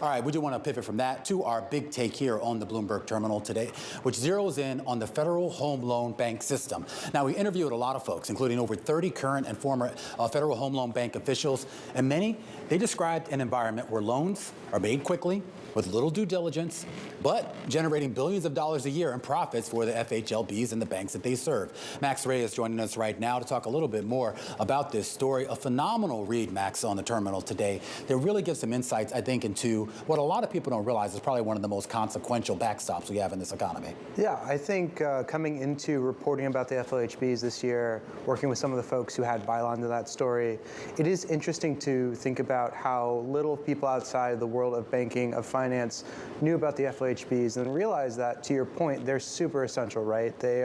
All right, we do want to pivot from that to our big take here on the Bloomberg terminal today, which zeroes in on the Federal Home Loan Bank system. Now, we interviewed a lot of folks, including over 30 current and former Federal Home Loan Bank officials, and many, they described an environment where loans are made quickly, with little due diligence, but generating billions of dollars a year in profits for the FHLBs and the banks that they serve. Max Reyes is joining us right now to talk a little bit more about this story. A phenomenal read, Max, on the terminal today that really gives some insights, I think, into what a lot of people don't realize is probably one of the most consequential backstops we have in this economy. Yeah, I think coming into reporting about the FHLBs this year, working with some of the folks who had byline to that story, it is interesting to think about how little people outside the world of banking, of finance, knew about the FHLBs and realize that, to your point, they're super essential, right? They,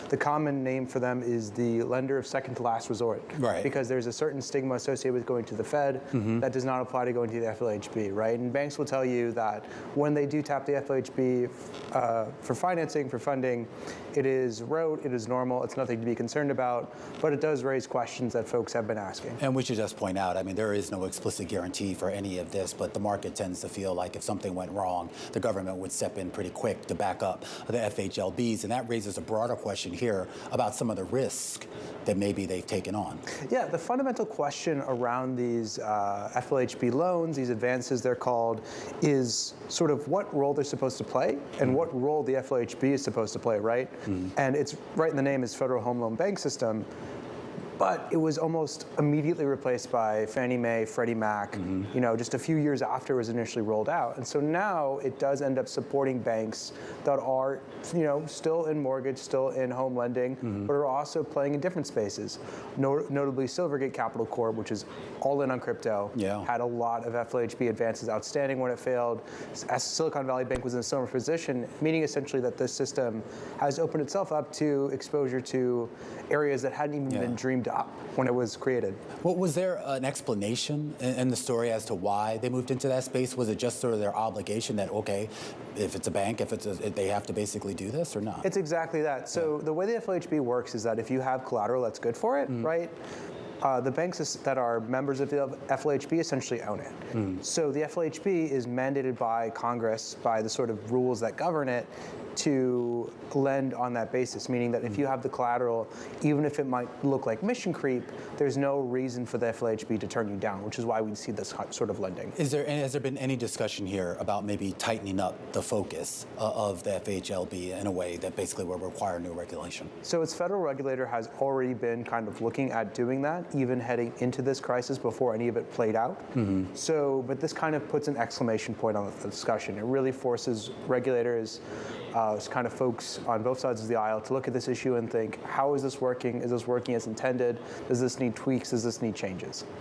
the common name for them is the lender of second to last resort, right? Because there's a certain stigma associated with going to the Fed that does not apply to going to the FHLB, right? And banks will tell you that when they do tap the FHLB for financing, for funding, it is rote, it is normal, it's nothing to be concerned about, but it does raise questions that folks have been asking. And we should just point out, I mean, there is no explicit guarantee for any of this, but the market tends to feel like if something went wrong, the government would step in pretty quick to back up the FHLBs. And that raises a broader question here about some of the risk that maybe they've taken on. Yeah, the fundamental question around these FHLB loans, these advances they're called, is sort of what role they're supposed to play and what role the FHLB is supposed to play, right? And it's right in the name is Federal Home Loan Bank System. But it was almost immediately replaced by Fannie Mae, Freddie Mac, you know, just a few years after it was initially rolled out. And so now it does end up supporting banks that are, you know, still in mortgage, still in home lending, but are also playing in different spaces. Notably, Silvergate Capital Corp, which is all in on crypto, had a lot of FHLB advances outstanding when it failed. As Silicon Valley Bank was in a similar position, meaning essentially that this system has opened itself up to exposure to areas that hadn't even been dreamed up when it was created. Well, was there an explanation in the story as to why they moved into that space? Was it just sort of their obligation that, okay, if it's a bank, if they have to basically do this or not? It's exactly that. So the way the FHLB works is that if you have collateral that's good for it, right? The banks that are members of the FHLB essentially own it. So the FHLB is mandated by Congress, by the sort of rules that govern it, to lend on that basis, meaning that if you have the collateral, even if it might look like mission creep, there's no reason for the FHLB to turn you down, which is why we see this sort of lending. Has there been any discussion here about maybe tightening up the focus of the FHLB in a way that basically will require new regulation? So its federal regulator has already been kind of looking at doing that, even heading into this crisis before any of it played out. So, but this kind of puts an exclamation point on the discussion. It really forces regulators, kind of folks on both sides of the aisle, to look at this issue and think, how is this working? Is this working as intended? Does this need tweaks? Does this need changes?